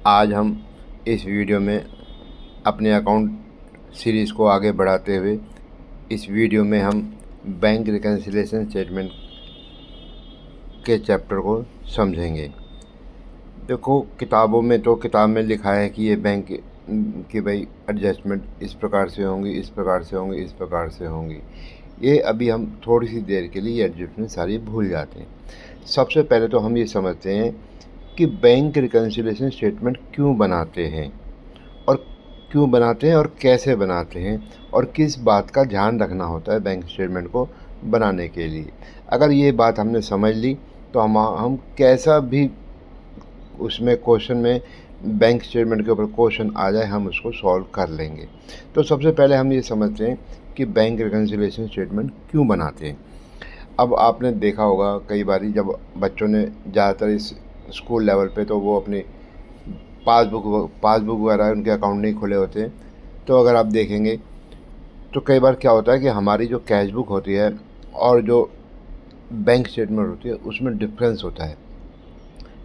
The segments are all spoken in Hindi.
आज हम इस वीडियो में अपने अकाउंट सीरीज़ को आगे बढ़ाते हुए इस वीडियो में हम बैंक रिकन्सिलिएशन स्टेटमेंट के चैप्टर को समझेंगे। देखो, किताबों में तो किताब में लिखा है कि ये बैंक की भाई एडजस्टमेंट इस प्रकार से होंगी, इस प्रकार से होंगी, इस प्रकार से होंगी। ये अभी हम थोड़ी सी देर के लिए एडजस्टमेंट सारी भूल जाते हैं। सबसे पहले तो हम ये समझते हैं कि बैंक रिकन्सिलिएशन स्टेटमेंट क्यों बनाते हैं और और कैसे बनाते हैं और किस बात का ध्यान रखना होता है बैंक स्टेटमेंट को बनाने के लिए। अगर ये बात हमने समझ ली तो हम कैसा भी उसमें क्वेश्चन में बैंक स्टेटमेंट के ऊपर क्वेश्चन आ जाए हम उसको सॉल्व कर लेंगे। तो सबसे पहले हम ये समझते हैं कि बैंक रिकन्सिलिएशन स्टेटमेंट क्यों बनाते हैं। अब आपने देखा होगा कई बारी जब बच्चों ने ज़्यादातर इस स्कूल लेवल पे तो वो अपनी पासबुक वगैरह उनके अकाउंट नहीं खुले होते हैं। तो अगर आप देखेंगे तो कई बार क्या होता है कि हमारी जो कैश बुक होती है और जो बैंक स्टेटमेंट होती है उसमें डिफरेंस होता है।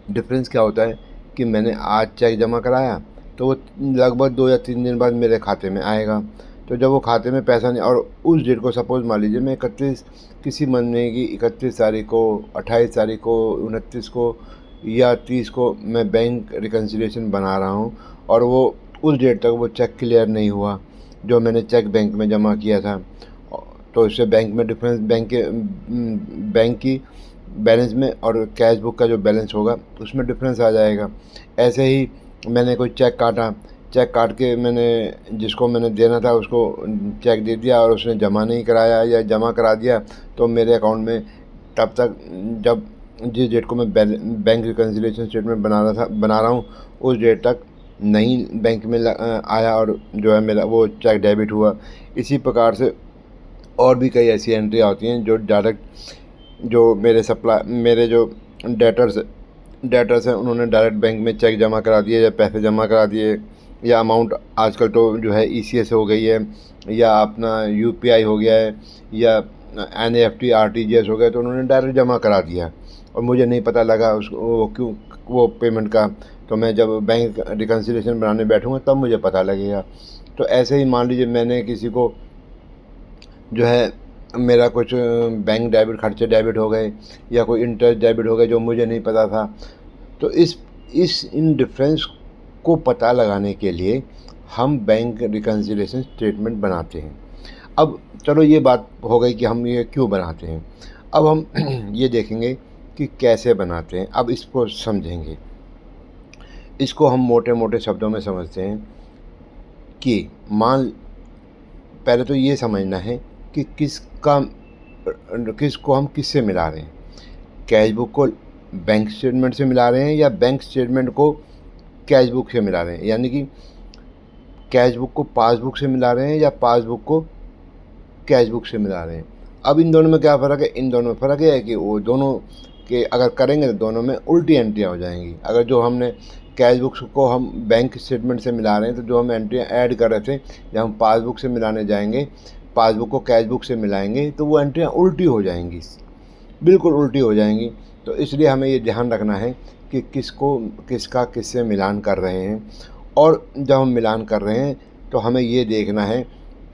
डिफरेंस क्या होता है कि मैंने आज चेक जमा कराया तो वो लगभग 2 या 3 दिन बाद मेरे खाते में आएगा। तो जब वो खाते में पैसा नहीं, और उस डेट को सपोज़ मान लीजिए मैं 31 किसी महीने की 31 तारीख को, 28 तारीख को, 29 को या 30 को मैं बैंक रिकन्सिलिएशन बना रहा हूँ और वो उस डेट तक वो चेक क्लियर नहीं हुआ जो मैंने चेक बैंक में जमा किया था। तो इससे बैंक में डिफरेंस, बैंक की बैलेंस में और कैश बुक का जो बैलेंस होगा उसमें डिफरेंस आ जाएगा। ऐसे ही मैंने कोई चेक काट के मैंने जिसको मैंने देना था उसको चेक दे दिया और उसने जमा नहीं कराया या जमा करा दिया, तो मेरे अकाउंट में तब तक जब जिस डेट को मैं बैंक रिकन्सिलिएशन स्टेटमेंट बना रहा हूँ उस डेट तक नहीं बैंक में आया और जो है मेरा वो चेक डेबिट हुआ। इसी प्रकार से और भी कई ऐसी एंट्रियाँ होती हैं जो डायरेक्ट जो मेरे जो डेटर्स हैं उन्होंने डायरेक्ट बैंक में चेक जमा करा दिए या पैसे जमा करा दिए, या अमाउंट आजकल तो जो है ECS हो गई है या अपना UPI हो गया है या NEFT RTGS हो गया, तो उन्होंने डायरेक्ट जमा करा दिया और मुझे नहीं पता लगा उसको वो पेमेंट का। तो मैं जब बैंक रिकन्सिलिएशन बनाने बैठूँगा तब मुझे पता लगेगा। तो ऐसे ही मान लीजिए मैंने किसी को जो है मेरा कुछ बैंक डेबिट खर्चे डेबिट हो गए या कोई इंटरेस्ट डेबिट हो गए जो मुझे नहीं पता था, तो इन डिफरेंस को पता लगाने के लिए हम बैंक रिकन्सिलिएशन स्टेटमेंट बनाते हैं। अब चलो ये बात हो गई कि हम ये क्यों बनाते हैं। अब हम ये देखेंगे कि कैसे बनाते हैं। अब इसको समझेंगे। इसको हम मोटे मोटे शब्दों में समझते हैं कि पहले तो ये समझना है कि किसको हम किससे मिला रहे हैं। कैश बुक को बैंक स्टेटमेंट से मिला रहे हैं या बैंक स्टेटमेंट को कैश बुक से मिला रहे हैं, यानी कि कैश बुक को पासबुक से मिला रहे हैं या पासबुक को कैश बुक से मिला रहे हैं। अब इन दोनों में क्या फ़र्क है? इन दोनों में फ़र्क ये है कि वो दोनों के अगर करेंगे तो दोनों में उल्टी एंट्रियाँ हो जाएंगी। अगर जो हमने कैश बुक को हम बैंक स्टेटमेंट से मिला रहे हैं तो जो हम एंट्रियाँ ऐड कर रहे थे, जब हम पासबुक से मिलाने जाएंगे, पासबुक को कैश बुक से मिलाएंगे तो वो एंट्रियाँ उल्टी हो जाएंगी, बिल्कुल उल्टी हो जाएंगी। तो इसलिए हमें ये ध्यान रखना है कि किसका किससे मिलान कर रहे हैं। और जब हम मिलान कर रहे हैं तो हमें ये देखना है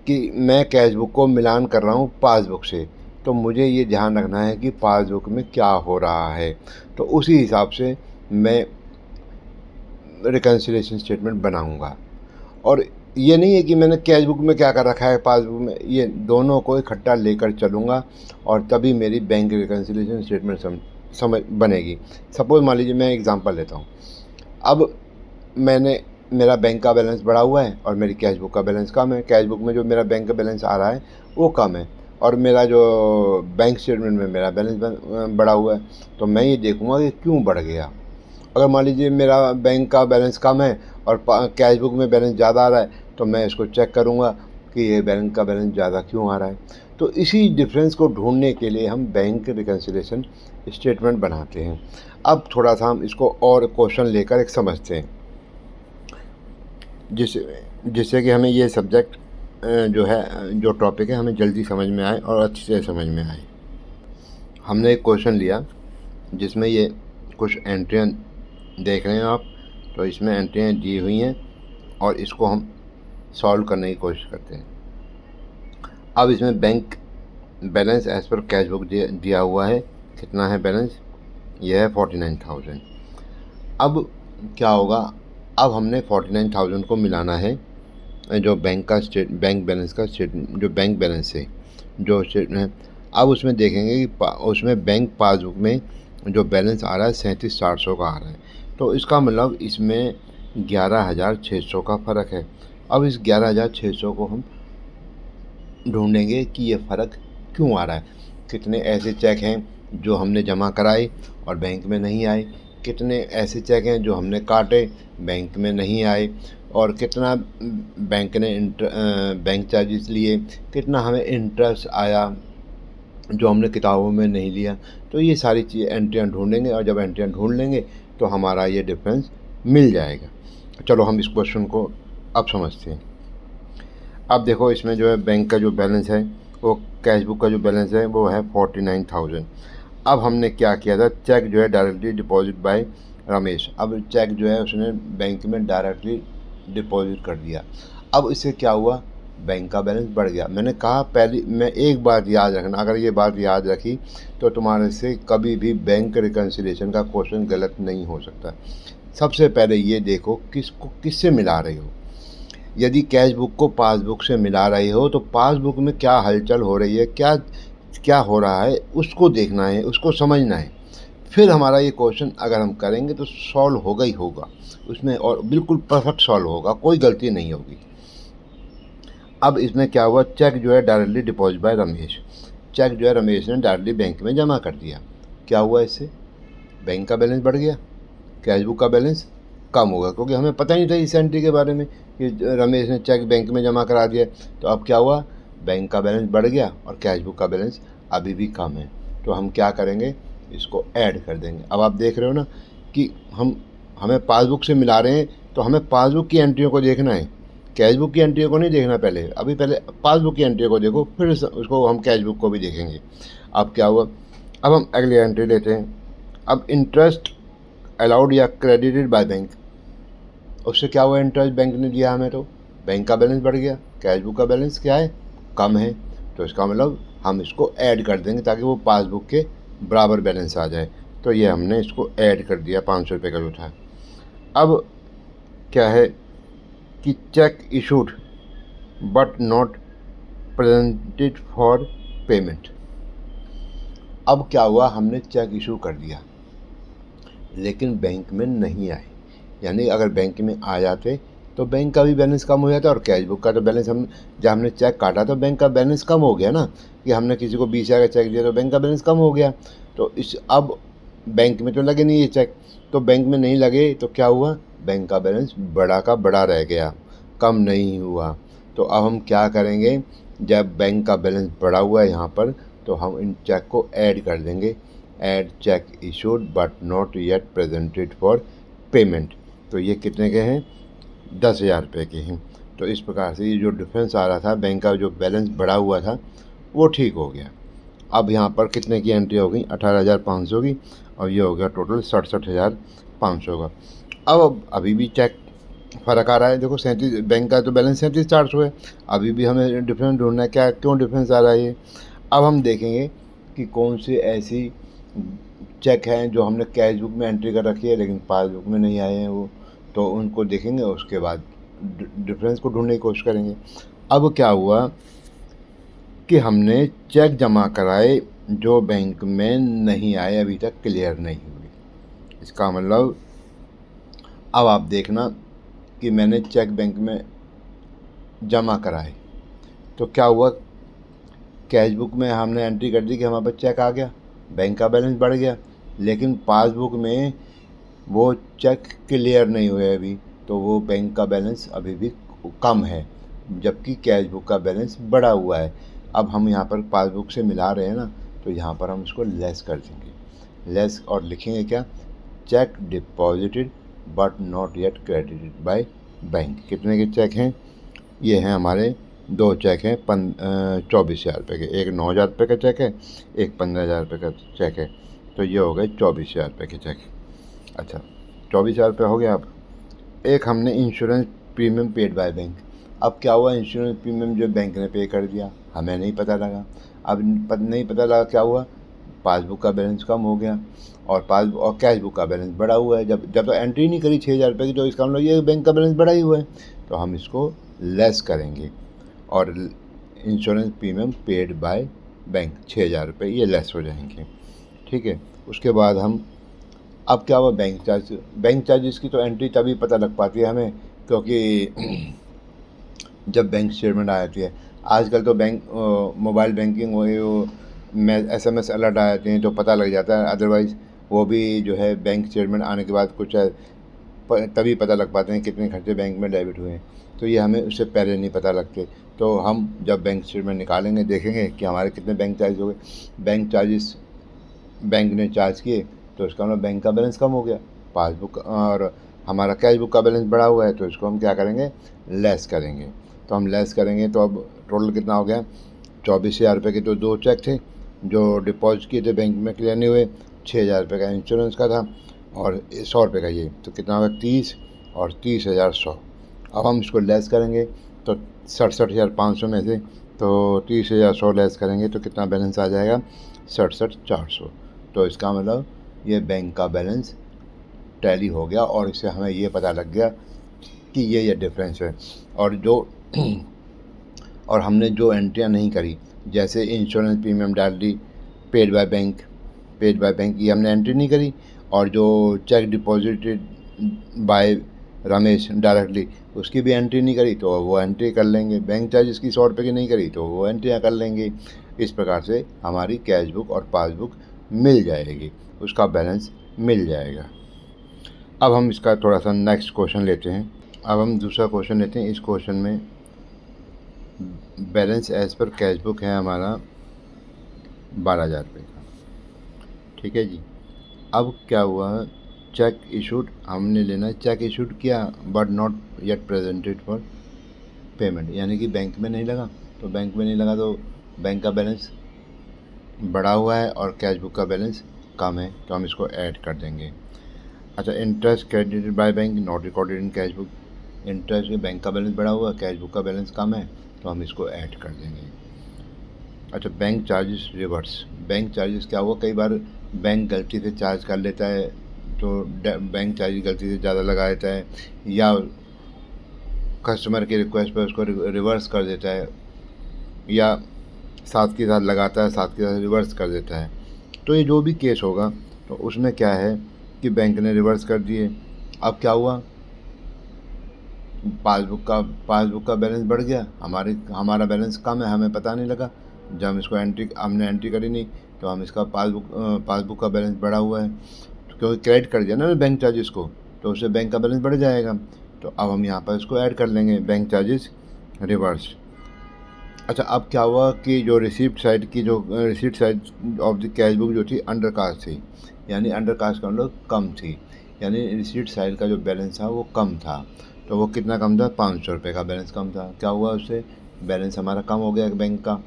कि मैं कैश बुक को मिलान कर रहा हूँ पासबुक से, तो मुझे ये ध्यान रखना है कि पासबुक में क्या हो रहा है। तो उसी हिसाब से मैं रिकन्सिलिएशन स्टेटमेंट बनाऊंगा। और ये नहीं है कि मैंने कैश बुक में क्या कर रखा है पासबुक में, ये दोनों को इकट्ठा लेकर चलूँगा और तभी मेरी बैंक रिकन्सिलिएशन स्टेटमेंट समझ बनेगी। सपोज़ मान लीजिए मैं एग्ज़ाम्पल लेता हूँ। अब मेरा बैंक का बैलेंस बढ़ा हुआ है और मेरी कैश बुक का बैलेंस कम है। कैश बुक में जो मेरा बैंक का बैलेंस आ रहा है वो कम है और मेरा जो बैंक स्टेटमेंट में मेरा बैलेंस बढ़ा हुआ है। तो मैं ये देखूँगा कि क्यों बढ़ गया। अगर मान लीजिए मेरा बैंक का बैलेंस कम है और कैश बुक में बैलेंस ज़्यादा आ रहा है, तो मैं इसको चेक करूँगा कि ये बैंक का बैलेंस ज़्यादा क्यों आ रहा है। तो इसी डिफरेंस को ढूंढने के लिए हम बैंक रिकन्सिलिएशन स्टेटमेंट बनाते हैं। अब थोड़ा सा हम इसको और क्वेश्चन लेकर एक समझते हैं, जिससे कि हमें ये सब्जेक्ट जो है, जो टॉपिक है, हमें जल्दी समझ में आए और अच्छे से समझ में आए। हमने एक क्वेश्चन लिया जिसमें ये कुछ एंट्रियाँ देख रहे हैं आप, तो इसमें एंट्रियाँ दी हुई हैं और इसको हम सॉल्व करने की कोशिश करते हैं। अब इसमें बैंक बैलेंस एज पर कैश बुक दिया हुआ है। कितना है बैलेंस? यह है 49,000। अब क्या होगा, अब हमने 49,000 को मिलाना है जो बैंक बैलेंस का जो बैंक बैलेंस है जो स्टेटमेंट है। अब उसमें देखेंगे कि उसमें बैंक पासबुक में जो बैलेंस आ रहा है 37,400 का आ रहा है। तो इसका मतलब इसमें 11,600 का फ़र्क है। अब इस 11,600 को हम ढूंढेंगे कि ये फ़र्क क्यों आ रहा है। कितने ऐसे चेक हैं जो हमने जमा कराए और बैंक में नहीं आए, कितने ऐसे चेक हैं जो हमने काटे बैंक में नहीं आए, और कितना बैंक ने बैंक चार्जेस लिए, कितना हमें इंटरेस्ट आया जो हमने किताबों में नहीं लिया। तो ये सारी चीज़ें एंट्रियाँ ढूंढेंगे और जब एंट्रियाँ ढूंढ लेंगे तो हमारा ये डिफरेंस मिल जाएगा। चलो हम इस क्वेश्चन को अब समझते हैं। अब देखो इसमें जो है बैंक का जो बैलेंस है वो कैश बुक का जो बैलेंस है वो है 49,000। अब हमने क्या किया था, चेक जो है डायरेक्टली डिपॉजिट बाय रमेश। अब चेक जो है उसने बैंक में डायरेक्टली डिपॉजिट कर दिया। अब इससे क्या हुआ, बैंक का बैलेंस बढ़ गया। मैंने कहा पहले मैं एक बात याद रखना, अगर ये बात याद रखी तो तुम्हारे से कभी भी बैंक रिकन्सिलिएशन का क्वेश्चन गलत नहीं हो सकता। सबसे पहले ये देखो किसको किससे मिला रहे हो। यदि कैश बुक को पासबुक से मिला रहे हो तो पासबुक में क्या हलचल हो रही है, क्या क्या हो रहा है, उसको देखना है, उसको समझना है। फिर हमारा ये क्वेश्चन अगर हम करेंगे तो सॉल्व होगा ही होगा उसमें, और बिल्कुल परफेक्ट सॉल्व होगा, कोई गलती नहीं होगी। अब इसमें क्या हुआ, चेक जो है directly deposit by Ramesh. Cheque जो है रमेश ने डायरेक्टली बैंक में जमा कर दिया। क्या हुआ इससे, बैंक का बैलेंस बढ़ गया, कैश बुक का बैलेंस कम होगा, क्योंकि हमें पता ही नहीं था इस एंट्री के बारे में कि रमेश ने चेक बैंक में जमा करा दिया। तो अब क्या हुआ, बैंक का बैलेंस बढ़ गया और कैश बुक का बैलेंस अभी भी कम है। तो हम क्या करेंगे, इसको ऐड कर देंगे। अब आप देख रहे हो ना कि हमें पासबुक से मिला रहे हैं, तो हमें पासबुक की एंट्रियों को देखना है, कैश बुक की एंट्रियों को नहीं देखना। पहले पासबुक की एंट्रियों को देखो, फिर उसको हम कैश बुक को भी देखेंगे। अब क्या हुआ, अब हम अगली एंट्री लेते हैं। अब इंटरेस्ट अलाउड या क्रेडिटेड बाय बैंक, उससे क्या हुआ, इंटरेस्ट बैंक ने दिया हमें तो बैंक का बैलेंस बढ़ गया, कैश बुक का बैलेंस क्या है, कम है। तो इसका मतलब हम इसको ऐड कर देंगे ताकि वो पासबुक के बराबर बैलेंस आ जाए। तो ये हमने इसको ऐड कर दिया, 500 रुपये का जो था। अब क्या है कि check issued but not presented for payment. अब क्या हुआ, हमने चेक इशू कर दिया लेकिन बैंक में नहीं आए। यानी अगर बैंक में आ जाते तो बैंक का भी बैलेंस कम हो जाता और कैश बुक का तो बैलेंस जब हमने चेक काटा तो बैंक का बैलेंस कम हो गया ना, कि हमने किसी को 20,000 का चेक दिया तो बैंक का बैलेंस कम हो गया। तो अब बैंक में तो लगे नहीं ये चेक, तो बैंक में नहीं लगे तो क्या हुआ, बैंक का बैलेंस बड़ा का बड़ा रह गया, कम नहीं हुआ। तो अब हम क्या करेंगे, जब बैंक का बैलेंस बढ़ा हुआ है यहाँ पर, तो हम इन चेक को ऐड कर देंगे। Add check issued but not yet presented for payment. तो ये कितने के हैं, 10,000 रुपये के हैं। तो इस प्रकार से ये जो डिफरेंस आ रहा था, बैंक का जो बैलेंस बढ़ा हुआ था वो ठीक हो गया। अब यहाँ पर कितने की एंट्री हो गई, 18,500 की, और ये हो गया टोटल 67,500 का। अब अभी भी चेक फ़र्क आ रहा है। देखो 37, बैंक का तो बैलेंस 37,400 है, अभी भी हमें डिफरेंस ढूंढना है, क्या क्यों डिफरेंस आ रहा है ये। अब हम देखेंगे कि कौन सी ऐसी चेक हैं जो हमने कैश बुक में एंट्री कर रखी है लेकिन पासबुक में नहीं आए हैं वो, तो उनको देखेंगे, उसके बाद डिफरेंस को ढूंढने की कोशिश करेंगे। अब क्या हुआ कि हमने चेक जमा कराए जो बैंक में नहीं आए, अभी तक क्लियर नहीं हुए। इसका मतलब अब आप देखना कि मैंने चेक बैंक में जमा कराए तो क्या हुआ, कैश बुक में हमने एंट्री कर दी कि हमारे पास चेक आ गया, बैंक का बैलेंस बढ़ गया, लेकिन पासबुक में वो चेक क्लियर नहीं हुए अभी, तो वो बैंक का बैलेंस अभी भी कम है, जबकि कैश बुक का बैलेंस बढ़ा हुआ है। अब हम यहाँ पर पासबुक से मिला रहे हैं ना, तो यहाँ पर हम इसको लेस कर देंगे, लेस, और लिखेंगे क्या, check deposited but not yet credited by bank. कितने के चेक हैं, ये हैं हमारे 2 चेक हैं 24,000 रुपये के, एक 9,000 रुपये का चेक है, एक 15,000 रुपये का चेक है। तो ये हो गए 24,000 रुपये के चेक। अच्छा 24,000 रुपये हो गया। अब एक हमने insurance premium paid by bank. अब क्या हुआ, इंश्योरेंस प्रीमियम जो बैंक ने पे कर दिया, हमें नहीं पता लगा। अब नहीं पता लगा, क्या हुआ, पासबुक का बैलेंस कम हो गया और कैश बुक का बैलेंस बढ़ा हुआ है। जब जब तो एंट्री नहीं करी 6,000 रुपये की, तो इसका मतलब ये बैंक का बैलेंस बढ़ा ही हुआ है। तो हम इसको लेस करेंगे और insurance premium paid by bank 6,000 रुपये ये लेस हो जाएंगे। ठीक है। उसके बाद हम, अब क्या हुआ, बैंक चार्जेस की तो एंट्री तभी पता लग पाती है हमें, क्योंकि जब बैंक स्टेटमेंट आ जाती है। आजकल तो मोबाइल बैंकिंग वो SMS अलर्ट आ जाते हैं तो पता लग जाता है। अदरवाइज़ वो भी जो है बैंक स्टेटमेंट आने के बाद कुछ तभी पता लग पाते हैं कितने खर्चे बैंक में डेबिट हुए हैं। तो ये हमें उससे पहले नहीं पता लगते। तो हम जब बैंक स्टेटमेंट निकालेंगे देखेंगे कि हमारे कितने बैंक चार्ज हो गए। बैंक चार्जेस बैंक ने चार्ज किए तो इसका मतलब बैंक का बैलेंस कम हो गया, पासबुक और हमारा कैश बुक का बैलेंस बढ़ा हुआ है, तो इसको हम क्या करेंगे, लेस करेंगे। तो हम लेस करेंगे तो अब टोटल कितना हो गया, 24,000 रुपये के तो 2 चेक थे जो डिपॉजिट किए थे बैंक में, क्लियर नहीं हुए। 6,000 रुपये का इंश्योरेंस का था और 100 रुपये का ये, तो कितना होगा, 30 और 30,100। अब हम इसको लेस करेंगे तो 67,500 में से तो 30,100 लेस करेंगे तो कितना बैलेंस आ जाएगा, 67,400। तो इसका मतलब ये बैंक का बैलेंस टैली हो गया और इससे हमें ये पता लग गया कि ये डिफरेंस है। और हमने जो एंट्रियाँ नहीं करी, जैसे इंश्योरेंस प्रीमियम डाल दी पेड बाय बैंक ये हमने एंट्री नहीं करी, और जो check deposited bye Ramesh directly उसकी भी एंट्री नहीं करी, तो वो एंट्री कर लेंगे। बैंक चार्जेस की 100 रुपये की नहीं करी तो वो एंट्रियाँ कर लेंगे। इस प्रकार से हमारी कैश बुक और पासबुक मिल जाएगी, उसका बैलेंस मिल जाएगा। अब हम इसका थोड़ा सा नेक्स्ट क्वेश्चन लेते हैं। अब हम दूसरा क्वेश्चन लेते हैं। इस क्वेश्चन में बैलेंस एज पर कैश बुक है हमारा 12,000 रुपये का। ठीक है जी। अब क्या हुआ, चेक इशूड हमने लेना, चेक इशूड किया but not yet presented for payment, यानी कि बैंक में नहीं लगा। तो बैंक में नहीं लगा तो बैंक का बैलेंस बढ़ा हुआ है और कैश बुक का बैलेंस कम है, तो हम इसको ऐड कर देंगे। अच्छा, interest credited by bank not recorded in cash book, interest bank का बैलेंस बढ़ा हुआ है, कैश बुक का बैलेंस कम है, तो हम इसको ऐड कर देंगे। अच्छा, bank charges reverse, bank charges क्या हुआ, कई बार बैंक गलती से चार्ज कर लेता है तो बैंक चार्जेस गलती से ज़्यादा लगा देता है, या कस्टमर की रिक्वेस्ट पर उसको रिवर्स कर देता है, या साथ के साथ लगाता है, साथ के साथ रिवर्स कर देता है। तो ये जो भी केस होगा तो उसमें क्या है कि बैंक ने रिवर्स कर दिए। अब क्या हुआ, पासबुक का बैलेंस बढ़ गया, हमारा बैलेंस कम है, हमें पता नहीं लगा। जब हम इसको हमने एंट्री करी नहीं तो हम इसका पासबुक का बैलेंस बढ़ा हुआ है, तो क्योंकि क्रेडिट कर दिया ना बैंक चार्जेस को, तो उससे बैंक का बैलेंस बढ़ जाएगा। तो अब हम यहाँ पर इसको ऐड कर लेंगे, बैंक चार्जेस रिवर्स। अच्छा, अब क्या हुआ कि जो receipt side of the cash book जो थी अंडर कास्ट थी, यानी अंडर कास्ट का मतलब कम थी, यानी रिसीप्ट साइड का जो बैलेंस था वो कम था। तो वो कितना कम था, 500 रुपये का बैलेंस कम था। क्या हुआ, उससे बैलेंस हमारा कम हो गया बैंक का,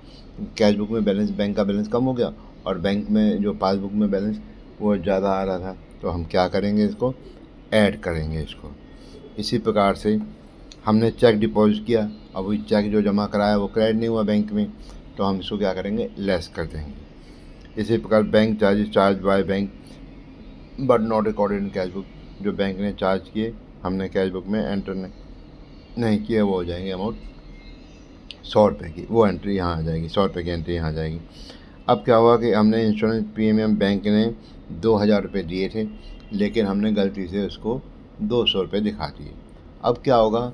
कैश बुक में बैंक का बैलेंस कम हो गया और बैंक में जो पासबुक में बैलेंस वो ज़्यादा आ रहा था। तो हम क्या करेंगे, इसको ऐड करेंगे इसको। इसी प्रकार से हमने चेक डिपॉजिट किया, अब वही चेक जो जमा कराया वो क्रेडिट नहीं हुआ बैंक में, तो हम इसको क्या करेंगे, लेस कर देंगे। इसी प्रकार bank charges charge by bank but not recorded in cash book, जो बैंक ने चार्ज किए हमने कैश बुक में एंटर नहीं किए, वो हो जाएंगे अमाउंट 100 रुपये की, वो एंट्री यहाँ आ जाएगी, 100 रुपये की एंट्री यहाँ आ जाएगी। अब क्या हुआ कि हमने इंश्योरेंस प्रीमियम बैंक ने 2,000 रुपये दिए थे, लेकिन हमने गलती से उसको 200 रुपये दिखा दिए। अब क्या होगा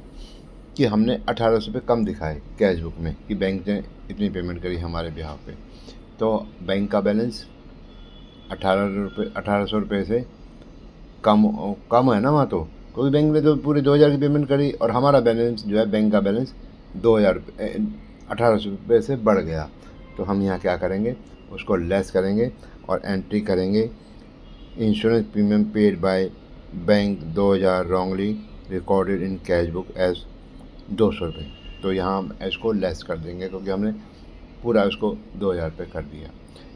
कि हमने 1,800 रुपये कम दिखाए कैश बुक में कि बैंक ने इतनी पेमेंट करी हमारे बिहाफ पे, तो बैंक का बैलेंस 1,800 रुपये से कम है ना वहाँ, तो क्योंकि बैंक ने तो पूरे 2,000 की पेमेंट करी और हमारा बैलेंस जो है बैंक का बैलेंस 1,800 रुपये से बढ़ गया। तो हम यहाँ क्या करेंगे, उसको लेस करेंगे और एंट्री करेंगे insurance premium paid by bank 2,000 wrongly recorded in cash book as 200 रुपये। तो यहाँ हम इसको लेस कर देंगे क्योंकि हमने पूरा उसको 2,000 रुपये कर दिया।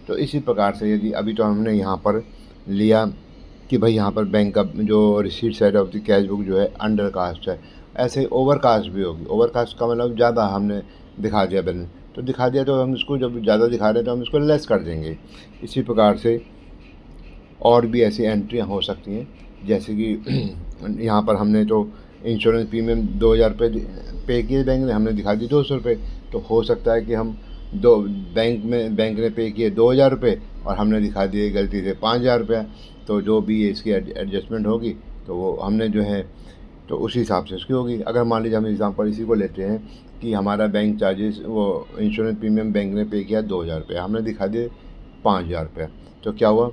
तो इसी प्रकार से यदि अभी तो हमने यहाँ पर लिया कि भाई यहाँ पर बैंक का जो receipt side of the cash book जो है अंडर कास्ट है। ऐसे ही ओवर कास्ट भी होगी। ओवर कास्ट का मतलब ज़्यादा हमने दिखा दिया बैलेंस, तो दिखा दिया तो हम इसको जब ज़्यादा दिखा रहे हैं तो हम इसको लेस कर देंगे। इसी प्रकार से और भी ऐसी एंट्रियाँ हो सकती हैं, जैसे कि यहाँ पर हमने तो इंश्योरेंस प्रीमियम 2000 रुपये पे किए बैंक ने, हमने दिखा दी 200 रुपये। तो हो सकता है कि हम दो बैंक ने पे किए 2000 रुपये और हमने दिखा दिए गलती से 5000 रुपया। तो जो भी इसकी एडजस्टमेंट होगी तो वो हमने जो है तो उसी हिसाब से उसकी होगी। अगर मान लीजिए हम एग्जांपल इसी को लेते हैं कि हमारा बैंक चार्जेस वो इंश्योरेंस प्रीमियम बैंक ने पे किया 2000 रुपये, हमने दिखा दिए 5000 रुपये। तो क्या हुआ,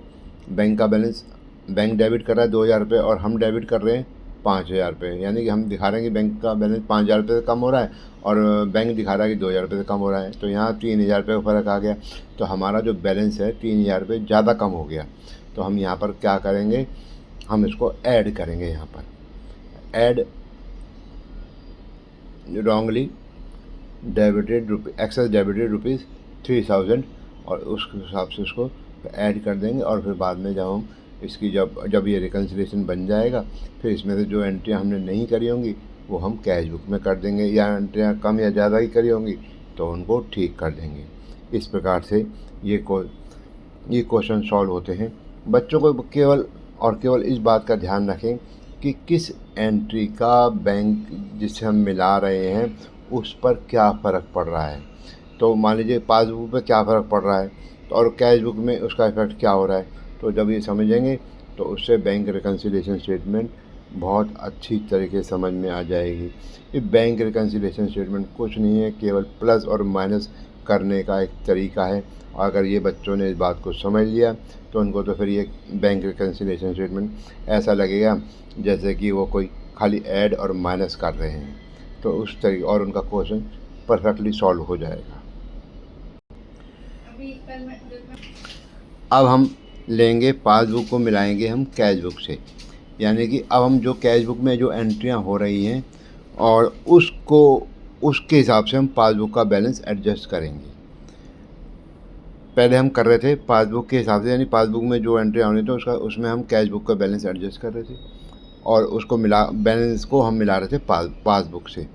बैंक का बैलेंस, बैंक डेबिट कर रहा है 2000 रुपये और हम डेबिट कर रहे हैं 5000 रुपये। यानी कि हम दिखा रहे हैं कि बैंक का बैलेंस 5000 रुपये से कम हो रहा है और बैंक दिखा रहा है कि 2000 रुपये से कम हो रहा है। तो यहाँ 3000 रुपये का फ़र्क आ गया। तो हमारा जो बैलेंस है 3000 रुपये ज़्यादा कम हो गया। तो हम यहाँ पर क्या करेंगे, हम इसको ऐड करेंगे। यहाँ पर add wrongly debited excess debited rupees 3000 और उस हिसाब से उसको ऐड कर देंगे। और फिर बाद में जब हम इसकी जब ये रिकन्सिलेशन बन जाएगा, फिर इसमें से जो एंट्रियाँ हमने नहीं करी होंगी वो हम कैश बुक में कर देंगे, या एंट्रियाँ कम या ज़्यादा ही करी होंगी तो उनको ठीक कर देंगे। इस प्रकार से ये क्वेश्चन सॉल्व होते हैं। बच्चों को केवल इस बात का ध्यान रखें कि किस एंट्री का बैंक जिसे हम मिला रहे हैं उस पर क्या फ़र्क पड़ रहा है। तो मान लीजिए पासबुक पे क्या फ़र्क पड़ रहा है और कैश बुक में उसका इफ़ेक्ट क्या हो रहा है। तो जब ये समझेंगे तो उससे बैंक रिकन्सिलेशन स्टेटमेंट बहुत अच्छी तरीके से समझ में आ जाएगी। ये बैंक रिकन्सिलेशन स्टेटमेंट कुछ नहीं है, केवल प्लस और माइनस करने का एक तरीका है। और अगर ये बच्चों ने इस बात को समझ लिया तो उनको तो फिर ये बैंक रिकन्सिलेशन स्टेटमेंट ऐसा लगेगा जैसे कि वो कोई खाली ऐड और माइनस कर रहे हैं। तो उस तरीके और उनका क्वेश्चन परफेक्टली सॉल्व हो जाएगा। अब हम लेंगे पासबुक को मिलाएंगे हम कैश बुक से, यानी कि अब हम जो कैश बुक में जो एंट्रियां हो रही हैं और उसके हिसाब से हम पासबुक का बैलेंस एडजस्ट करेंगे। पहले हम कर रहे थे पासबुक के हिसाब से, यानी पासबुक में जो एंट्री होनी थी उसमें हम कैश बुक का बैलेंस एडजस्ट कर रहे थे और उसको बैलेंस को हम मिला रहे थे पासबुक से।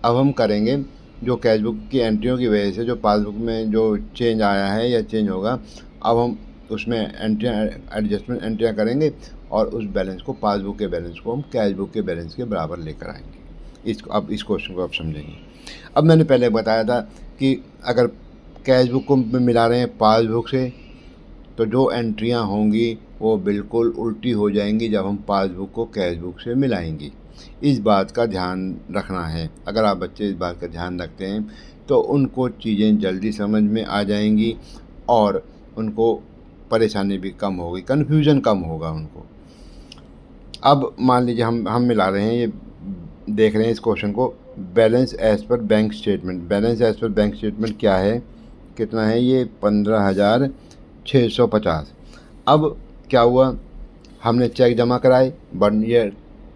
अब हम करेंगे जो कैश बुक की एंट्रियों की वजह से जो पासबुक में जो चेंज आया है या चेंज होगा, अब हम उसमें एडजस्टमेंट एंट्रियाँ करेंगे और उस बैलेंस को, पासबुक के बैलेंस को हम कैश बुक के बैलेंस के बराबर लेकर आएंगे। अब इस क्वेश्चन को आप समझेंगे। अब मैंने पहले बताया था कि अगर कैश बुक को मिला रहे हैं पासबुक से तो जो एंट्रियाँ होंगी वो बिल्कुल उल्टी हो जाएंगी जब हम पासबुक को कैश बुक से मिलाएंगे। इस बात का ध्यान रखना है। अगर आप बच्चे इस बात का ध्यान रखते हैं तो उनको चीज़ें जल्दी समझ में आ जाएंगी और उनको परेशानी भी कम होगी, कन्फ्यूज़न कम होगा उनको। अब मान लीजिए हम मिला रहे हैं, ये देख रहे हैं इस क्वेश्चन को, balance as per bank statement. Balance as per bank statement क्या है, कितना है, ये 15,650। अब क्या हुआ, हमने चेक जमा कराए बट ये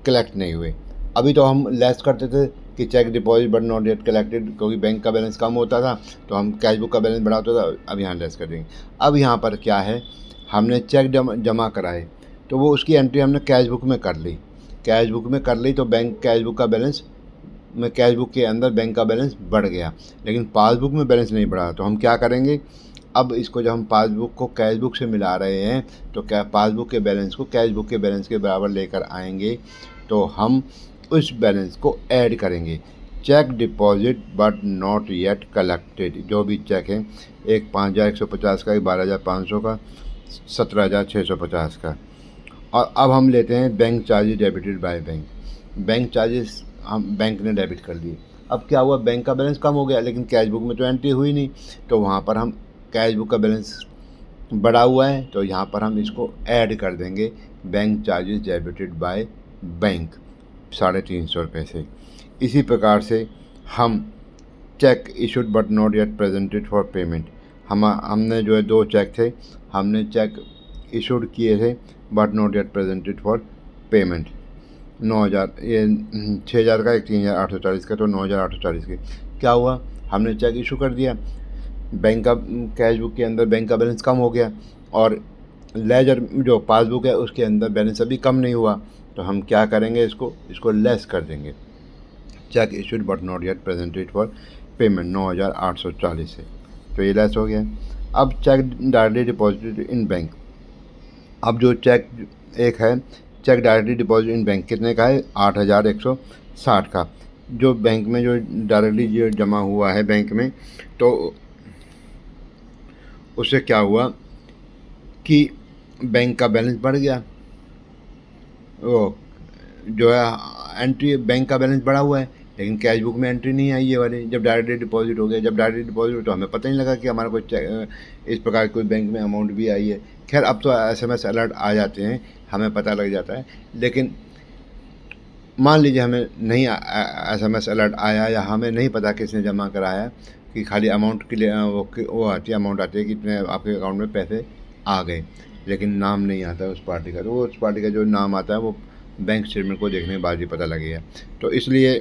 कलेक्ट नहीं हुए। अभी तो हम लेस करते थे कि cheque deposit but not yet collected, क्योंकि बैंक का बैलेंस कम होता था तो हम कैश बुक का बैलेंस बढ़ाते था। अब यहाँ लेस कर देंगे। अब यहाँ पर क्या है, हमने चेक जमा कराए तो वो उसकी एंट्री हमने कैश बुक में कर ली। कैश बुक में कर ली तो बैंक कैश बुक का बैलेंस में, कैश बुक के अंदर बैंक का बैलेंस बढ़ गया, लेकिन पासबुक में बैलेंस नहीं बढ़ा। तो हम क्या करेंगे, अब इसको जब हम पासबुक को कैश बुक से मिला रहे हैं तो क्या पासबुक के बैलेंस को कैश बुक के बैलेंस के बराबर लेकर आएंगे। तो हम उस बैलेंस को ऐड करेंगे। Cheque deposit but not yet collected, जो भी चेक है, एक 5150 का, एक 12500 का, 17650 का। और अब हम लेते हैं bank charges debited by bank. Bank charges हम बैंक ने डेबिट कर दिए। अब क्या हुआ, बैंक का बैलेंस कम हो गया लेकिन कैश बुक में तो एंट्री हुई नहीं, तो वहाँ पर हम कैश बुक का बैलेंस बढ़ा हुआ है तो यहाँ पर हम इसको ऐड कर देंगे, bank charges debited by bank 350 रुपये से। इसी प्रकार से हम check issued but not yet presented for payment, हमने जो है 2 चेक थे, हमने चेक इशूड किए थे but not yet presented for payment. 9000, ये 6000 का, एक 3840 का, तो 9840 के। क्या हुआ, हमने चेक इशू कर दिया, बैंक का कैश बुक के अंदर बैंक का बैलेंस कम हो गया और लेजर जो पासबुक है उसके अंदर बैलेंस अभी कम नहीं हुआ, तो हम क्या करेंगे, इसको लेस कर देंगे। Cheque issued but not yet presented for payment 9,840 से, तो ये लेस हो गया। अब cheque directly deposited in bank. अब जो चेक एक है, cheque directly deposit in bank, कितने का है, 8,160 का, जो बैंक में जो डायरेक्टली जो जमा हुआ है बैंक में, तो उससे क्या हुआ कि बैंक का बैलेंस बढ़ गया। वो जो है एंट्री, बैंक का बैलेंस बढ़ा हुआ है, लेकिन कैश बुक में एंट्री नहीं आई ये वाली। जब डायरेक्टली डिपॉजिट हो गया, जब डायरेक्टली डिपॉजिट हो तो हमें पता नहीं लगा कि हमारा कोई इस प्रकार कोई बैंक में अमाउंट भी आई है। खैर अब तो SMS अलर्ट आ जाते हैं, हमें पता लग जाता है। लेकिन मान लीजिए हमें नहीं SMS अलर्ट आया, या हमें नहीं पता किसने जमा कराया, कि खाली अमाउंट के लिए वो आती है, अमाउंट आती है कि इतने आपके अकाउंट में पैसे आ गए, लेकिन नाम नहीं आता है उस पार्टी का। तो वो उस पार्टी का जो नाम आता है वो बैंक स्टेटमेंट को देखने के बाद ही पता लगेगा। तो इसलिए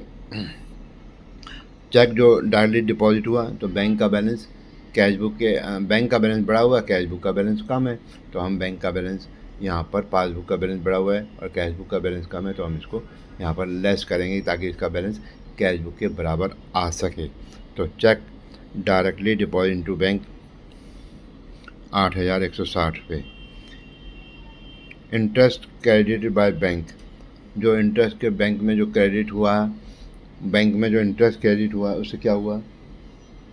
चेक जो डायरेक्टली डिपॉजिट हुआ, तो बैंक का बैलेंस कैश बुक के बैंक का बैलेंस बढ़ा हुआ है, कैश बुक का बैलेंस कम है, तो हम बैंक का बैलेंस यहाँ पर, पासबुक का बैलेंस बढ़ा हुआ है और कैश बुक का बैलेंस कम है, तो हम इसको यहाँ पर लेस करेंगे ताकि इसका बैलेंस कैश बुक के बराबर आ सके। तो cheque directly deposit into bank 8,160 रुपये। इंटरेस्ट क्रेडिटेड बाय बैंक, जो इंटरेस्ट के बैंक में जो क्रेडिट हुआ, बैंक में जो इंटरेस्ट क्रेडिट हुआ उससे क्या हुआ,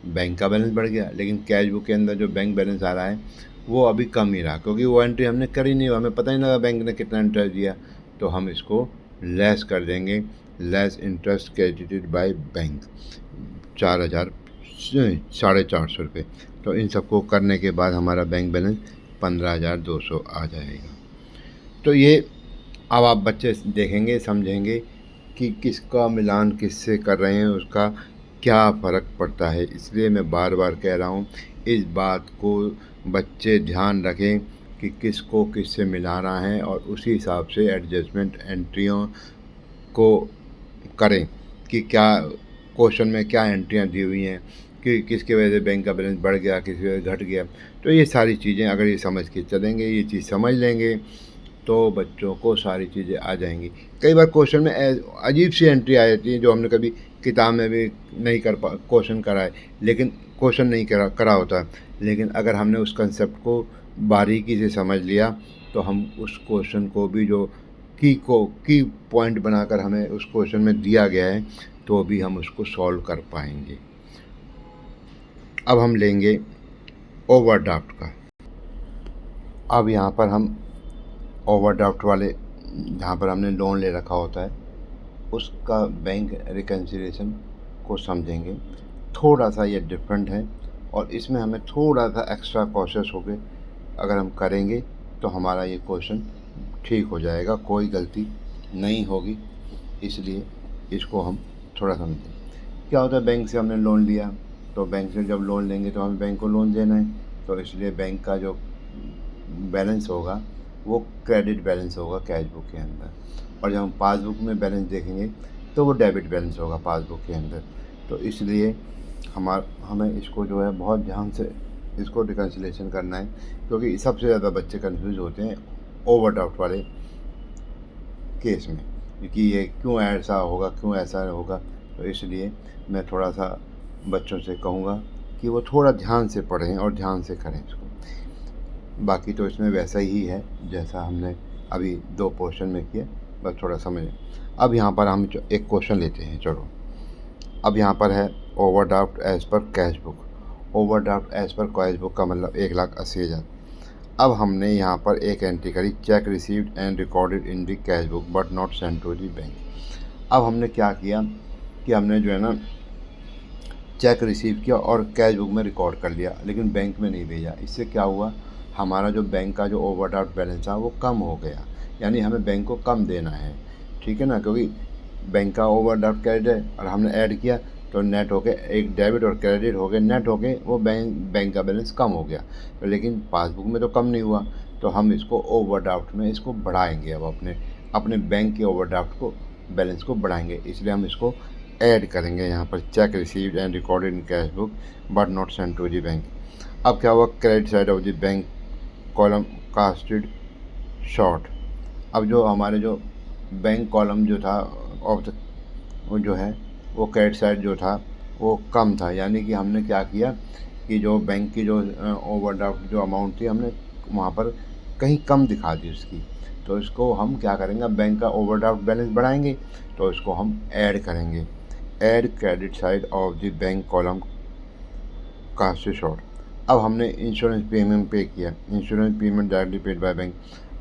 बैंक का बैलेंस बढ़ गया, लेकिन कैश बुक के अंदर जो बैंक बैलेंस आ रहा है वो अभी कम ही रहा, क्योंकि वो एंट्री हमने करी नहीं, हमें पता ही नहीं लगा बैंक ने कितना इंटरेस्ट दिया। तो हम इसको लेस कर देंगे, less interest credited by bank 4,450 रुपये। तो इन सबको करने के बाद हमारा बैंक बैलेंस 15,200 आ जाएगा। तो ये अब आप बच्चे देखेंगे, समझेंगे कि किसका मिलान किससे कर रहे हैं, उसका क्या फ़र्क पड़ता है। इसलिए मैं बार बार कह रहा हूँ, इस बात को बच्चे ध्यान रखें कि किसको किससे मिलाना है, और उसी हिसाब से एडजस्टमेंट एंट्रियों को करें कि क्या क्वेश्चन में क्या एंट्रियाँ दी हुई हैं, कि किसकी वजह से बैंक का बैलेंस बढ़ गया, किसकी वजह से घट गया। तो ये सारी चीज़ें अगर ये समझ के चलेंगे, ये चीज़ समझ लेंगे, तो बच्चों को सारी चीज़ें आ जाएंगी। कई बार क्वेश्चन में अजीब सी एंट्री आ जाती है जो हमने कभी किताब में भी नहीं क्वेश्चन करा है, लेकिन क्वेश्चन नहीं करा होता, लेकिन अगर हमने उस कंसेप्ट को बारीकी से समझ लिया, तो हम उस क्वेश्चन को भी जो की पॉइंट बनाकर हमें उस क्वेश्चन में दिया गया है, तो भी हम उसको सॉल्व कर पाएंगे। अब हम लेंगे ओवरड्राफ्ट का। अब यहाँ पर हम ओवरड्राफ्ट वाले, जहाँ पर हमने लोन ले रखा होता है, उसका बैंक रिकन्सिलिएशन को समझेंगे। थोड़ा सा ये डिफरेंट है, और इसमें हमें थोड़ा सा एक्स्ट्रा कॉशियस हो गए अगर हम करेंगे, तो हमारा ये क्वेश्चन ठीक हो जाएगा, कोई गलती नहीं होगी। इसलिए इसको हम थोड़ा समझें। क्या होता है, बैंक से हमने लोन लिया, तो बैंक से जब लोन लेंगे तो हमें बैंक को लोन देना है, तो इसलिए बैंक का जो बैलेंस होगा वो क्रेडिट बैलेंस होगा कैश बुक के अंदर, और जब हम पासबुक में बैलेंस देखेंगे तो वो डेबिट बैलेंस होगा पासबुक के अंदर। तो इसलिए हमें इसको जो है बहुत ध्यान से इसको रिकन्सिलिएशन करना है, क्योंकि सबसे ज़्यादा बच्चे कंफ्यूज होते हैं ओवरड्राफ्ट वाले केस में, क्योंकि ये क्यों ऐसा होगा, क्यों ऐसा होगा। तो इसलिए मैं थोड़ा सा बच्चों से कहूँगा कि वो थोड़ा ध्यान से पढ़ें और ध्यान से करें इसको। बाकी तो इसमें वैसा ही है जैसा हमने अभी 2 पोर्शन में किया, बस थोड़ा समझें। अब यहाँ पर हम एक क्वेश्चन लेते हैं, चलो। अब यहाँ पर है overdraft as per cash book. Overdraft as per cash book का मतलब 1,80,000। अब हमने यहाँ पर एक एंट्री करी, cheque received and recorded in the cash book but not sent to the bank. अब हमने क्या किया कि हमने जो है ना चेक रिसीव किया और कैश बुक में रिकॉर्ड कर लिया, लेकिन बैंक में नहीं भेजा। इससे क्या हुआ, हमारा जो बैंक का जो ओवरड्राफ्ट बैलेंस था वो कम हो गया, यानी हमें बैंक को कम देना है, ठीक है ना, क्योंकि बैंक का ओवरड्राफ्ट क्रेडिट है और हमने ऐड किया तो नेट हो गए, एक डेबिट और क्रेडिट हो गए, नेट हो गए, वो बैंक का बैलेंस कम हो गया। तो लेकिन पासबुक में तो कम नहीं हुआ, तो हम इसको ओवरड्राफ्ट में इसको बढ़ाएंगे। अब अपने बैंक के ओवरड्राफ्ट को बैलेंस को बढ़ाएंगे, इसलिए हम इसको ऐड करेंगे यहाँ पर, cheque received and recorded in cash book but not sent to the bank. अब क्या हुआ, credit side of the bank column casted short. अब जो हमारे जो बैंक कॉलम जो था ऑफ द वो जो है वो क्रेडिट साइड जो था वो कम था, यानी कि हमने क्या किया कि जो बैंक की जो ओवरड्राफ्ट जो अमाउंट थी हमने वहाँ पर कहीं कम दिखा दी उसकी। तो इसको हम क्या करेंगे, बैंक का ओवरड्राफ्ट बैलेंस बढ़ाएंगे तो इसको हम ऐड करेंगे, add credit side of the bank column cast short. अब हमने इंश्योरेंस प्रीमियम पे किया, insurance premium directly paid by bank.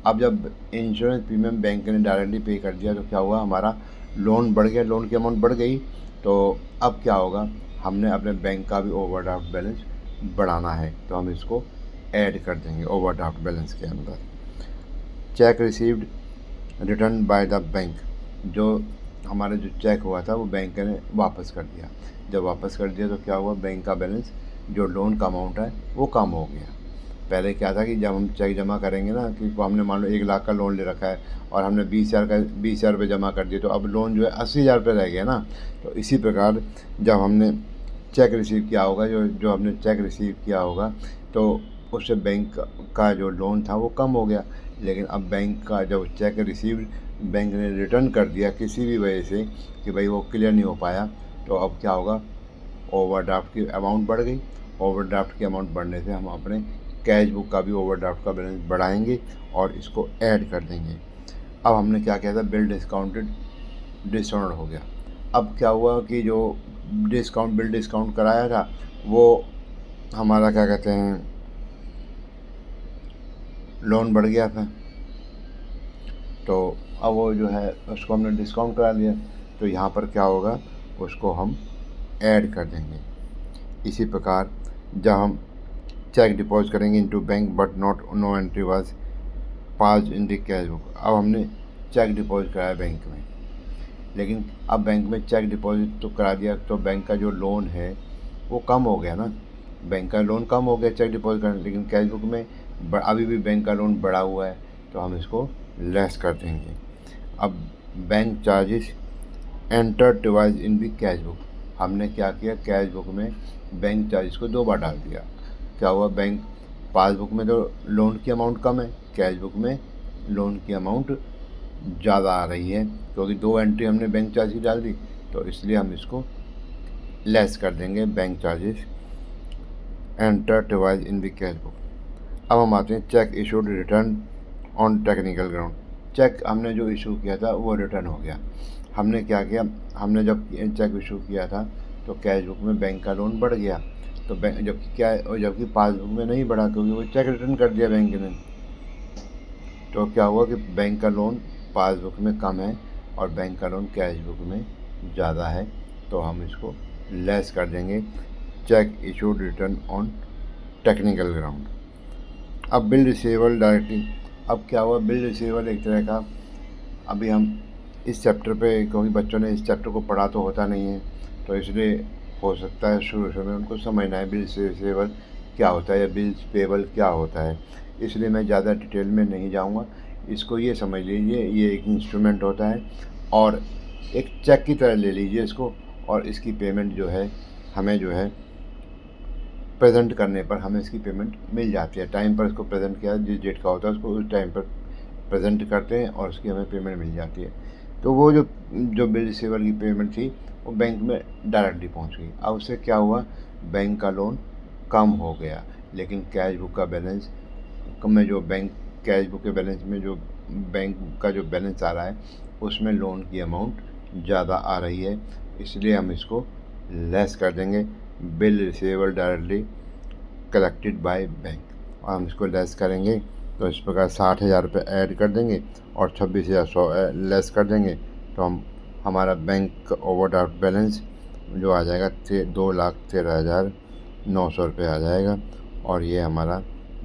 अब जब इंश्योरेंस प्रीमियम बैंक ने डायरेक्टली पे कर दिया तो क्या हुआ, हमारा लोन बढ़ गया, लोन की अमाउंट बढ़ गई। तो अब क्या होगा, हमने अपने बैंक का भी ओवरड्राफ्ट बैलेंस बढ़ाना है तो हम इसको ऐड कर देंगे ओवरड्राफ्ट बैलेंस के अंदर। Check received return by the bank, जो हमारा जो चेक हुआ था वो बैंक ने वापस कर दिया। जब वापस कर दिया तो क्या हुआ, बैंक का बैलेंस जो लोन का अमाउंट है वो कम हो गया। पहले क्या था कि जब हम चेक जमा करेंगे ना, कि हमने मान लो 1 लाख का लोन ले रखा है और हमने 20,000 रुपये जमा कर दिए, तो अब लोन जो है 80,000 रुपये रह गया ना। तो इसी प्रकार जब हमने चेक रिसीव किया होगा, जो हमने चेक रिसीव किया होगा तो उससे बैंक का जो लोन था वो कम हो गया। लेकिन अब बैंक का जब चेक रिसीव बैंक ने रिटर्न कर दिया किसी भी वजह से कि भाई वो क्लियर नहीं हो पाया, तो अब क्या होगा, ओवरड्राफ्ट की अमाउंट बढ़ गई। ओवरड्राफ्ट की अमाउंट बढ़ने से हम अपने कैश बुक का भी ओवरड्राफ्ट का बैलेंस बढ़ाएंगे और इसको ऐड कर देंगे। अब हमने क्या किया था, बिल डिस्काउंटेड डिसऑनर हो गया। अब क्या हुआ कि जो बिल डिस्काउंट कराया था वो हमारा क्या कहते हैं लोन बढ़ गया था, तो अब वो जो है उसको हमने डिस्काउंट करा दिया। तो यहाँ पर क्या होगा, उसको हम ऐड कर देंगे। इसी प्रकार जब हम चेक डिपॉजिट करेंगे into bank but not know entry was pass in the cash book. अब हमने चेक डिपॉजिट कराया बैंक में, लेकिन अब बैंक में चेक डिपॉजिट तो करा दिया तो बैंक का जो लोन है वो कम हो गया ना, बैंक का लोन कम हो गया चेक डिपॉजिट करने, लेकिन कैश बुक में अभी भी बैंक का लोन बढ़ा हुआ है तो हम इसको लेस कर देंगे। अब बैंक चार्जेस एंटर डिवाइस इन दी कैश बुक, हमने क्या किया, कैश बुक में बैंक चार्जेस को 2 बार डाल दिया। क्या हुआ, बैंक पासबुक में तो लोन की अमाउंट कम है, कैश बुक में लोन की अमाउंट ज़्यादा आ रही है, क्योंकि 2 एंट्री हमने बैंक चार्ज की डाल दी, तो इसलिए हम इसको लेस कर देंगे bank charges entered twice in the cash book. अब हम आते हैं cheque issued return on technical ground. Cheque हमने जो इशू किया था वो रिटर्न हो गया। हमने क्या किया, हमने जब चेक इशू किया था तो कैश बुक में बैंक का लोन बढ़ गया, तो बैंक जबकि पासबुक में नहीं बढ़ा, क्योंकि वो चेक रिटर्न कर दिया बैंक ने। तो क्या हुआ कि बैंक का लोन पासबुक में कम है और बैंक का लोन कैश बुक में ज़्यादा है, तो हम इसको लेस कर देंगे। Cheque issued return on technical ground. अब बिल रिसीवेबल डायरेक्टली, अब क्या हुआ, बिल रिसीवेबल एक तरह का, अभी हम इस चैप्टर पे, क्योंकि बच्चों ने इस चैप्टर को पढ़ा तो होता नहीं है, तो इसलिए हो सकता है शुरू में उनको समझना है बिल रिसीवेबल क्या होता है या बिल्स पेबल क्या होता है, इसलिए मैं ज़्यादा डिटेल में नहीं जाऊंगा। इसको ये समझ लीजिए, ये एक इंस्ट्रूमेंट होता है और एक चेक की तरह ले लीजिए इसको, और इसकी पेमेंट जो है हमें जो है प्रेजेंट करने पर हमें इसकी पेमेंट मिल जाती है। टाइम पर इसको प्रेजेंट किया, जिस डेट का होता है उसको उस टाइम पर प्रेजेंट करते हैं और उसकी हमें पेमेंट मिल जाती है। तो वो जो बिल रिसीवर की पेमेंट थी वो बैंक में डायरेक्टली पहुंच गई। अब उससे क्या हुआ, बैंक का लोन कम हो गया, लेकिन कैश बुक का बैलेंस में जो बैंक कैश बुक के बैलेंस में जो बैंक का जो बैलेंस आ रहा है उसमें लोन की अमाउंट ज़्यादा आ रही है, इसलिए हम इसको लेस कर देंगे। Bill receivable directly collected by bank, और हम इसको लेस करेंगे तो इस प्रकार 60,000 रुपये ऐड कर देंगे और 26,100 लेस कर देंगे, तो हमारा बैंक ओवरड्राफ्ट बैलेंस जो आ जाएगा 2,13,900 रुपये आ जाएगा, और ये हमारा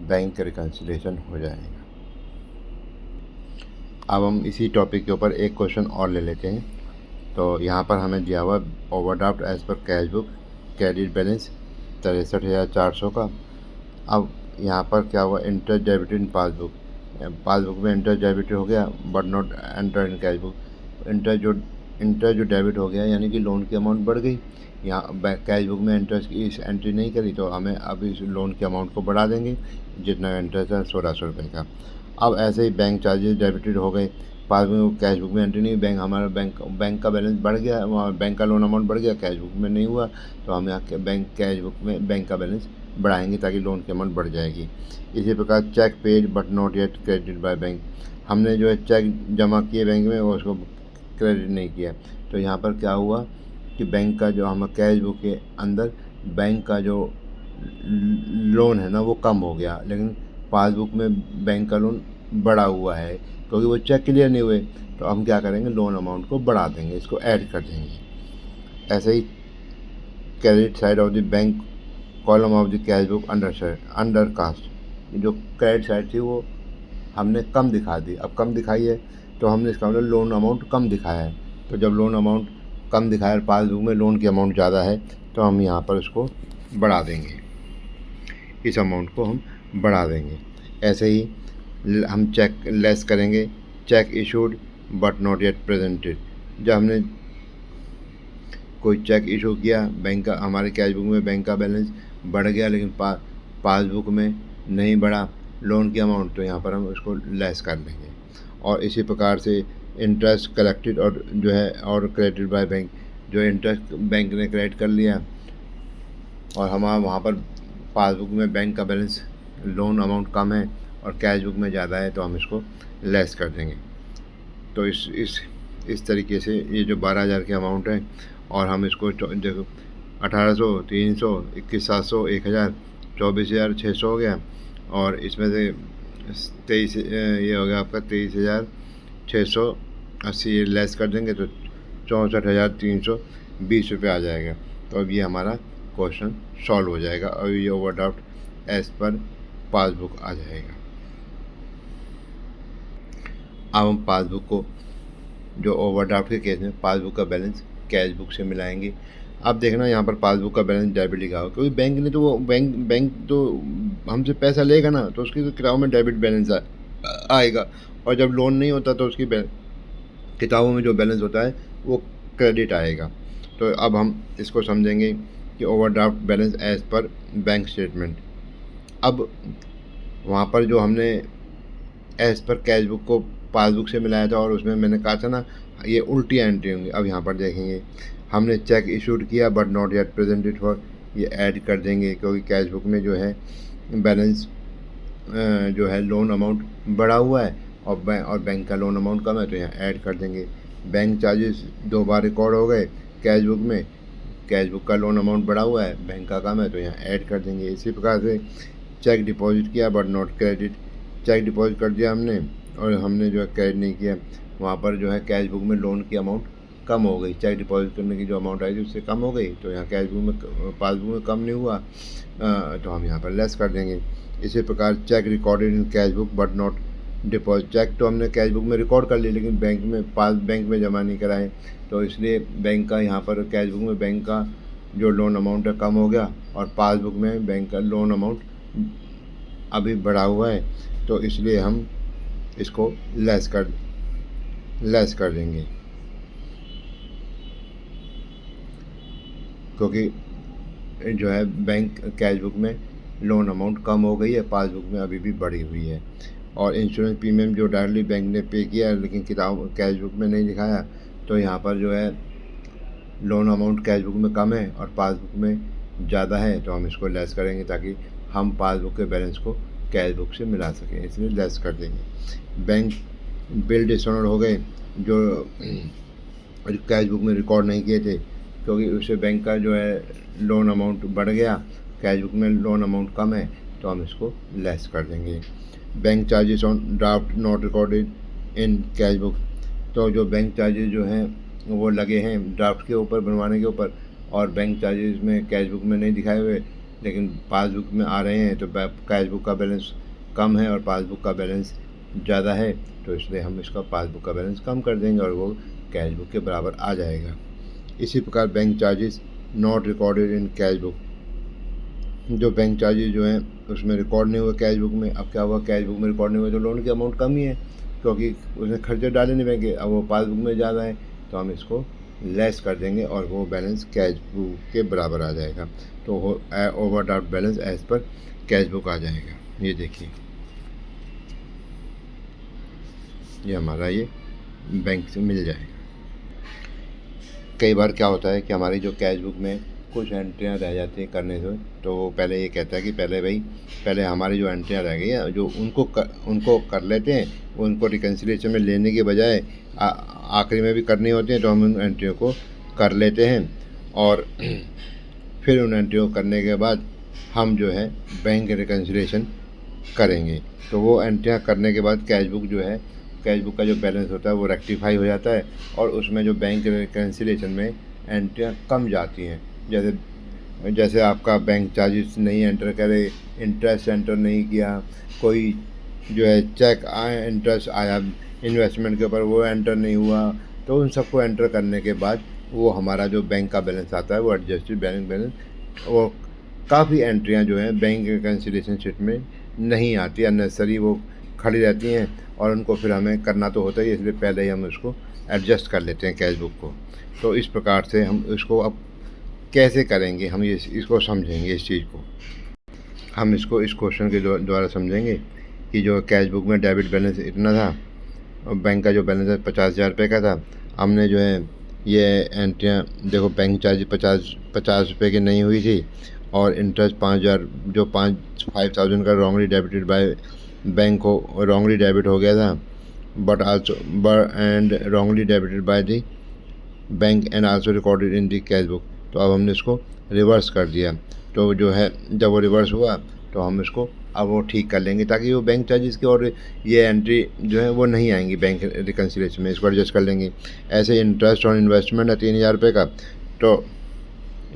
बैंक रिकन्सिलेशन हो जाएगा। अब हम इसी टॉपिक के ऊपर एक क्वेश्चन और ले लेते हैं। तो यहाँ पर हमें दिया हुआ ओवरड्राफ्ट एज पर कैश बुक क्रेडिट बैलेंस 63,400 का। अब यहाँ पर क्या हुआ, interest debit in passbook, passbook में इंटरेस्ट डेबिट हो गया but not enter in cash book. Interest जो डेबिट हो गया यानी कि लोन की अमाउंट बढ़ गई, यहाँ कैश बुक में इंटरेस्ट की एंट्री नहीं करी, तो हमें अब इस लोन की अमाउंट को बढ़ा देंगे। जितना इंटरेस्ट है 1600 रुपये का। अब ऐसे ही बैंक चार्जेस डेबिटेड हो गए, पासबुक में कैश बुक में एंट्री नहीं, हमारा बैंक का बैलेंस बढ़ गया, वहाँ बैंक का लोन अमाउंट बढ़ गया, कैश बुक में नहीं हुआ, तो हम यहाँ के बैंक कैश बुक में बैंक का बैलेंस बढ़ाएंगे ताकि लोन की अमाउंट बढ़ जाएगी। इसी प्रकार cheque paid but not yet credit by bank, हमने जो है चेक जमा किए बैंक में वो उसको क्रेडिट नहीं किया, तो यहाँ पर क्या हुआ कि बैंक का जो हम कैश बुक के अंदर बैंक का जो लोन है ना वो कम हो गया, लेकिन पासबुक में बैंक का लोन बढ़ा हुआ है क्योंकि वो चेक क्लियर नहीं हुए। तो हम क्या करेंगे, लोन अमाउंट को बढ़ा देंगे, इसको ऐड कर देंगे। ऐसे ही credit side of the bank column of the cash book undercast, जो क्रेडिट साइड थी वो हमने कम दिखा दी, अब कम दिखाई है तो हमने इसका मतलब लोन अमाउंट कम दिखाया है। तो जब लोन अमाउंट कम दिखाया है, पासबुक में लोन की अमाउंट ज़्यादा है, तो हम यहाँ पर इसको बढ़ा देंगे, इस अमाउंट को हम बढ़ा देंगे। ऐसे ही हम चेक लेस करेंगे, check issued but not yet presented, जब हमने कोई चेक इशू किया, बैंक का हमारे कैश बुक में बैंक का बैलेंस बढ़ गया लेकिन पासबुक में नहीं बढ़ा लोन की अमाउंट, तो यहाँ पर हम उसको लेस कर देंगे। और इसी प्रकार से इंटरेस्ट कलेक्टेड और जो है और क्रेडिट बाय बैंक, जो इंटरेस्ट बैंक ने क्रेडिट कर लिया और हमारा वहाँ पर पासबुक में बैंक का बैलेंस लोन अमाउंट कम है और कैश बुक में ज़्यादा है, तो हम इसको लेस कर देंगे। तो इस तरीके से ये जो 12,000 की अमाउंट है और हम इसको देखो 1800, 300, 21,700, 1,000, 24,600 हो गया, और इसमें से 23 ये हो गया आपका 23,680, ये लेस कर देंगे तो 64,320 रुपये आ जाएगा। तो अब ये हमारा क्वेश्चन सॉल्व हो जाएगा और ये ओवरड्राफ्ट एज पर पासबुक आ जाएगा। अब हम पासबुक को जो ओवरड्राफ्ट के केस में पासबुक का बैलेंस कैश बुक से मिलाएंगे। अब देखना यहाँ पर पासबुक का बैलेंस डेबिट लिखा हो, क्योंकि बैंक ने तो वो बैंक तो हमसे पैसा लेगा ना, तो उसकी तो किताबों में डेबिट बैलेंस आएगा, और जब लोन नहीं होता तो उसकी किताबों में जो बैलेंस होता है वो क्रेडिट आएगा। तो अब हम इसको समझेंगे कि overdraft balance as per bank statement. अब वहाँ पर जो हमने एज पर कैश बुक को पासबुक से मिलाया था और उसमें मैंने कहा था ना ये उल्टी एंट्री होंगी। अब यहाँ पर देखेंगे हमने चेक इशूड किया but not yet presented for, ये ऐड कर देंगे क्योंकि कैश बुक में जो है बैलेंस जो है लोन अमाउंट बढ़ा हुआ है और बैंक का लोन अमाउंट कम है, तो यहाँ ऐड कर देंगे। बैंक चार्जेस 2 बार रिकॉर्ड हो गए कैश बुक में, कैश बुक का लोन अमाउंट बढ़ा हुआ है, बैंक का कम है, तो यहाँ ऐड कर देंगे। इसी प्रकार से चेक डिपॉजिट किया but not credit, cheque deposit कर दिया हमने और हमने जो है क्रेडिट नहीं किया, वहाँ पर जो है कैश बुक में लोन की अमाउंट कम हो गई, चेक डिपॉजिट करने की जो अमाउंट आई थी उससे कम हो गई, तो यहाँ कैश बुक में पासबुक में कम नहीं हुआ, तो हम यहाँ पर लेस कर देंगे। इसी प्रकार cheque recorded in cash book but not deposit, cheque तो हमने कैश बुक में रिकॉर्ड कर लिया लेकिन बैंक में जमा नहीं कराए, तो इसलिए बैंक का यहाँ पर कैश बुक में बैंक का जो लोन अमाउंट है कम हो गया और पासबुक में बैंक का लोन अमाउंट अभी बढ़ा हुआ है, तो इसलिए हम इसको लेस कर देंगे, क्योंकि जो है बैंक कैश बुक में लोन अमाउंट कम हो गई है, पासबुक में अभी भी बढ़ी हुई है। और इंश्योरेंस प्रीमियम जो डायरेक्टली बैंक ने पे किया है लेकिन किताब कैश बुक में नहीं दिखाया, तो यहाँ पर जो है लोन अमाउंट कैश बुक में कम है और पासबुक में ज़्यादा है, तो हम इसको लेस करेंगे ताकि हम पासबुक के बैलेंस को कैश बुक से मिला सकें, इसलिए लेस कर देंगे। बैंक बिल डिसऑनर हो गए जो कैश बुक में रिकॉर्ड नहीं किए थे, क्योंकि उससे बैंक का जो है लोन अमाउंट बढ़ गया, कैश बुक में लोन अमाउंट कम है, तो हम इसको लेस कर देंगे। Bank charges on draft not recorded in cash book, तो जो बैंक चार्जेस जो हैं वो लगे हैं ड्राफ्ट के ऊपर बनवाने के ऊपर, और बैंक चार्जेस में कैश बुक में नहीं दिखाए हुए लेकिन पासबुक में आ रहे हैं, तो कैश बुक का बैलेंस कम है और पासबुक का बैलेंस ज़्यादा है, तो इसलिए हम इसका पासबुक का बैलेंस कम कर देंगे और वो कैश बुक के बराबर आ जाएगा। इसी प्रकार bank charges not recorded in cash book, जो बैंक चार्जेस जो हैं उसमें रिकॉर्ड नहीं हुए कैश बुक में। अब क्या हुआ, कैश बुक में रिकॉर्ड नहीं हुआ तो लोन की अमाउंट कम ही है क्योंकि उसने खर्चे डाले नहीं बैंक के, अब वो पासबुक में ज़्यादा है, तो हम इसको लेस कर देंगे और वो बैलेंस कैश बुक के बराबर आ जाएगा, तो ओवरड्राफ्ट बैलेंस एज पर कैश बुक आ जाएगा। ये देखिए, ये हमारा ये बैंक से मिल जाएगा। कई बार क्या होता है कि हमारी जो कैश बुक में कुछ एंट्रियाँ रह जाती हैं करने से, तो वो पहले ये कहता है कि पहले हमारी जो एंट्रियाँ रह गई हैं जो उनको कर लेते हैं। उनको रिकन्सिलिएशन में लेने के बजाय आखिरी में भी करनी होती हैं, तो हम उन एंट्रियों को कर लेते हैं और फिर उन एंट्रियों को करने के बाद हम जो है बैंक रिकन्सिलिएशन करेंगे। तो वो एंट्रियाँ करने के बाद कैश बुक का जो बैलेंस होता है वो रेक्टिफाई हो जाता है और उसमें जो बैंक रिकन्सिलिएशन में एंट्रियाँ कम जाती हैं। जैसे आपका बैंक चार्जेस नहीं एंटर करे, इंटरेस्ट एंटर नहीं किया, कोई जो है चेक आया, इंटरेस्ट आया इन्वेस्टमेंट के ऊपर, वो एंटर नहीं हुआ, तो उन सबको एंटर करने के बाद वो हमारा जो बैंक का बैलेंस आता है वो एडजस्टेड बैंक बैलेंस, वो काफ़ी एंट्रियाँ जो हैं बैंक रिकन्सिलिएशन शीट में नहीं आती, अननेसेसरी वो खड़ी रहती हैं और उनको फिर हमें करना तो होता ही है, इसलिए पहले ही हम उसको एडजस्ट कर लेते हैं कैश बुक को। तो इस प्रकार से हम इसको अब कैसे करेंगे, हम ये इसको समझेंगे। इस चीज़ को हम इसको इस क्वेश्चन के द्वारा समझेंगे कि जो कैश बुक में डेबिट बैलेंस इतना था और बैंक का जो बैलेंस है 50,000 रुपये का था। हमने जो है ये एंट्रियाँ देखो, बैंक चार्ज 50 रुपये की नहीं हुई थी और इंटरेस्ट 5,000 जो 5,000 का रॉन्गली डेबिटेड बाय बैंक को रॉन्गली डेबिट हो गया था, and wrongly debited by the bank and also recorded in the cash book. तो अब हमने इसको रिवर्स कर दिया। तो जो है जब वो रिवर्स हुआ तो हम इसको अब वो ठीक कर लेंगे ताकि वो बैंक चार्जेस की और ये एंट्री जो है वो नहीं आएंगी बैंक रिकन्सिलिएशन में, इसको एडजस्ट कर लेंगे। ऐसे इंटरेस्ट ऑन इन्वेस्टमेंट है 3,000 रुपये का, तो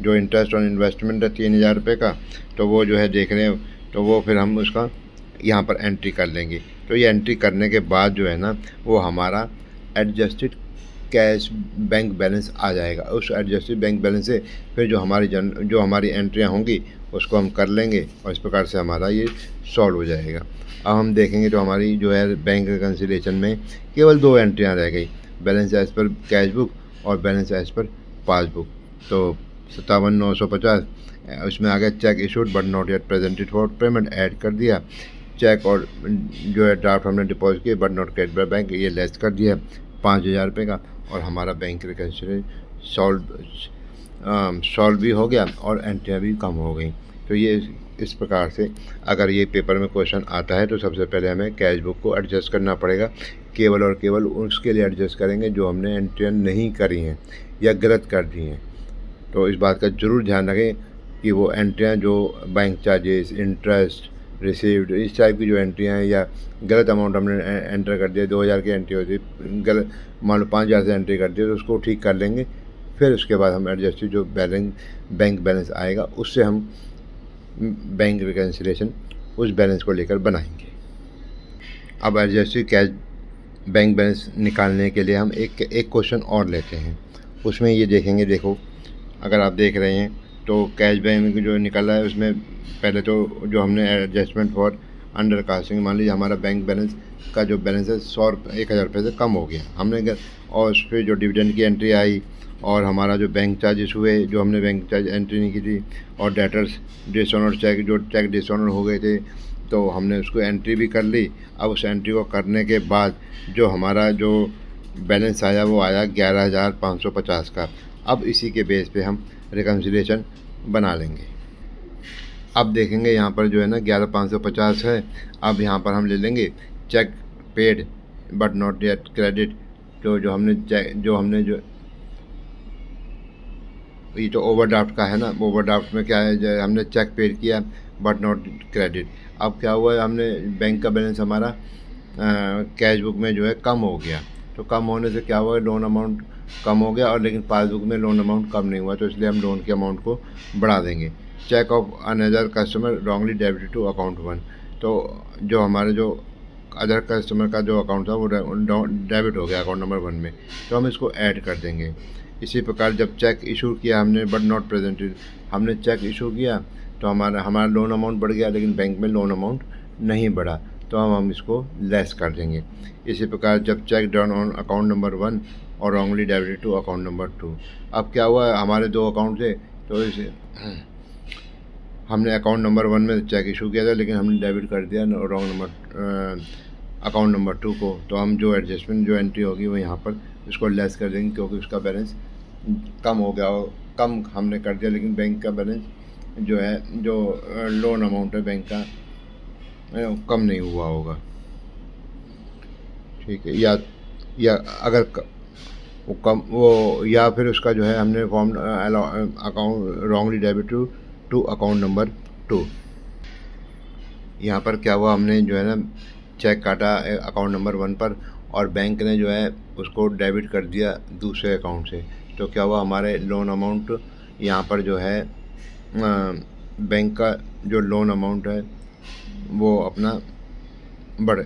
जो इंटरेस्ट ऑन इन्वेस्टमेंट है 3,000 रुपये का, तो वो जो है देख रहे हैं, तो वो फिर हम उसका यहाँ पर एंट्री कर लेंगे। तो ये एंट्री करने के बाद जो है ना वो हमारा एडजस्टेड कैश बैंक बैलेंस आ जाएगा। उस एडजस्टेड बैंक बैलेंस से फिर जो हमारी एंट्रियाँ होंगी उसको हम कर लेंगे और इस प्रकार से हमारा ये सॉल्व हो जाएगा। अब हम देखेंगे तो हमारी जो है बैंक रिकन्सिलिएशन में केवल 2 एंट्रियाँ रह गई, बैलेंस एज पर कैश बुक और बैलेंस एज पर पासबुक। तो 57,950 उसमें आ गया cheque issued but not yet presented for payment, add कर दिया। चेक और जो है ड्राफ्ट हमने डिपॉजिट किया but not credit by bank, ये लेस कर दिया 5,000 रुपये का और हमारा बैंक रिकन्सिलिएशन सॉल्व भी हो गया और एंट्रियाँ भी कम हो गई। तो ये इस प्रकार से अगर ये पेपर में क्वेश्चन आता है तो सबसे पहले हमें कैश बुक को एडजस्ट करना पड़ेगा। केवल और केवल उसके लिए एडजस्ट करेंगे जो हमने एंट्रियाँ नहीं करी हैं या गलत कर दी हैं। तो इस बात का ज़रूर ध्यान रखें कि वो एंट्रियाँ जो बैंक चार्जेस, इंटरेस्ट रिसीव्ड, इस टाइप की जो एंट्रियाँ हैं या गलत अमाउंट हमने एंटर कर दिया, 2,000 की एंट्री होती है, गलत मान लो 5,000 से एंट्री कर दिया, तो उसको ठीक कर लेंगे। फिर उसके बाद हम एडजस्टेड जो बैंक बैलेंस आएगा उससे हम बैंक रिकन्सिलिएशन उस बैलेंस को लेकर बनाएंगे। अब एडजस्टेड कैश बैंक बैलेंस निकालने के लिए हम एक क्वेश्चन और लेते हैं। उसमें ये देखेंगे, देखो अगर आप देख रहे हैं तो कैश बैंक जो निकला है उसमें पहले तो जो हमने एडजस्टमेंट फॉर अंडर कास्टिंग, मान लीजिए हमारा बैंक बैलेंस का जो बैलेंस है 1,000 रुपये से कम हो गया हमने, और उस पर जो डिविडेंड की एंट्री आई और हमारा जो बैंक चार्जेस हुए जो हमने बैंक चार्ज एंट्री नहीं की थी और डेटर्स डिसऑनर चेक डिसऑनर हो गए थे, तो हमने उसको एंट्री भी कर ली। अब उस एंट्री को करने के बाद जो हमारा जो बैलेंस आया वो आया 11,550 का। अब इसी के बेस पे हम रिकन्सिलिएशन बना लेंगे। अब देखेंगे यहाँ पर जो है ना 11,550 है। अब यहाँ पर हम ले लेंगे cheque paid but not yet credit, तो जो ये तो ओवरड्राफ्ट का है ना, ओवरड्राफ्ट में क्या है, हमने चेक पेड किया बट नॉट क्रेडिट। अब क्या हुआ है, हमने बैंक का बैलेंस हमारा कैश बुक में जो है कम हो गया, तो कम होने से क्या हुआ, लोन अमाउंट कम हो गया और लेकिन पासबुक में लोन अमाउंट कम नहीं हुआ, तो इसलिए हम लोन के अमाउंट को बढ़ा देंगे। Cheque of another customer wrongly debited to account 1, तो जो हमारे जो अदर कस्टमर का जो अकाउंट था वो डेबिट हो गया अकाउंट नंबर 1 में, तो हम इसको ऐड कर देंगे। इसी प्रकार जब चेक इशू किया हमने बट नॉट प्रेजेंटेड, हमने चेक इशू किया तो हमारा लोन अमाउंट बढ़ गया लेकिन बैंक में लोन अमाउंट नहीं बढ़ा, तो हम इसको लेस कर देंगे। इसी प्रकार जब cheque done on account number 1 और wrongly debited to account number 2, अब क्या हुआ, हमारे 2 अकाउंट थे तो इसे हमने अकाउंट नंबर 1 में चेक इशू किया था, लेकिन हमने डेबिट कर दिया रॉन्ग नंबर अकाउंट नंबर 2 को। तो हम जो एडजस्टमेंट जो एंट्री होगी वो यहाँ पर उसको लेस कर देंगे, क्योंकि उसका बैलेंस कम हो गया हो, कम हमने कर दिया, लेकिन बैंक का बैलेंस जो है, जो लोन अमाउंट है बैंक का, कम नहीं हुआ होगा। ठीक है, या अगर वो कम वो, या फिर उसका जो है हमने from account wrongly debit to account number 2। यहाँ पर क्या हुआ, हमने जो है ना चेक काटा अकाउंट नंबर 1 पर, और बैंक ने जो है उसको डेबिट कर दिया दूसरे अकाउंट से। तो क्या हुआ, हमारे लोन अमाउंट यहाँ पर जो है बैंक का जो लोन अमाउंट है वो अपना बढ़,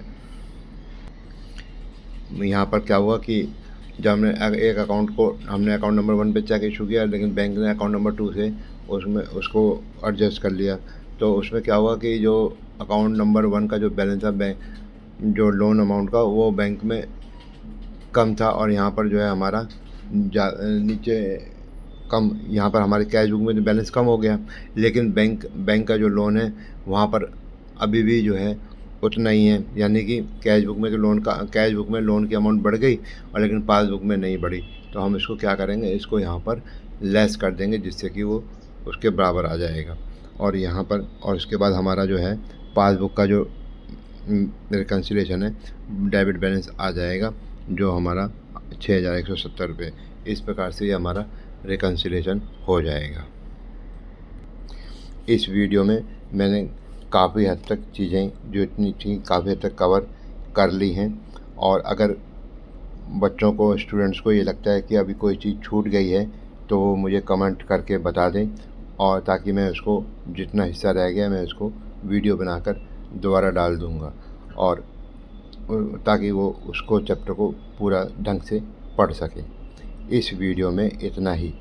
यहाँ पर क्या हुआ कि जब हमने एक अकाउंट को हमने अकाउंट नंबर 1 पे चेक इशू किया, लेकिन बैंक ने अकाउंट नंबर 2 से उसमें उसको एडजस्ट कर लिया। तो उसमें क्या हुआ कि जो अकाउंट नंबर 1 का जो बैलेंस था बैंक जो लोन अमाउंट का, वो बैंक में कम था, और यहाँ पर जो है हमारा नीचे कम, यहाँ पर हमारे कैश बुक में जो बैलेंस कम हो गया, लेकिन बैंक का जो लोन है वहाँ पर अभी भी जो है उतना ही है। यानी कि कैश बुक में लोन की अमाउंट बढ़ गई, और लेकिन पासबुक में नहीं बढ़ी। तो हम इसको क्या करेंगे, इसको यहाँ पर लेस कर देंगे, जिससे कि वो उसके बराबर आ जाएगा। और यहाँ पर और इसके बाद हमारा जो है पासबुक का जो रिकन्सिलेशन है, डेबिट बैलेंस आ जाएगा, जो हमारा 6170 रुपये। इस प्रकार से ये हमारा रिकन्सिलेशन हो जाएगा। इस वीडियो में मैंने काफ़ी हद तक चीज़ें जो इतनी थी काफ़ी हद तक कवर कर ली हैं। और अगर बच्चों को, स्टूडेंट्स को ये लगता है कि अभी कोई चीज़ छूट गई है, तो वो मुझे कमेंट करके बता दें, और ताकि मैं उसको जितना हिस्सा रह गया मैं उसको वीडियो बनाकर दोबारा डाल दूँगा, और ताकि वो उसको चैप्टर को पूरा ढंग से पढ़ सकें। इस वीडियो में इतना ही।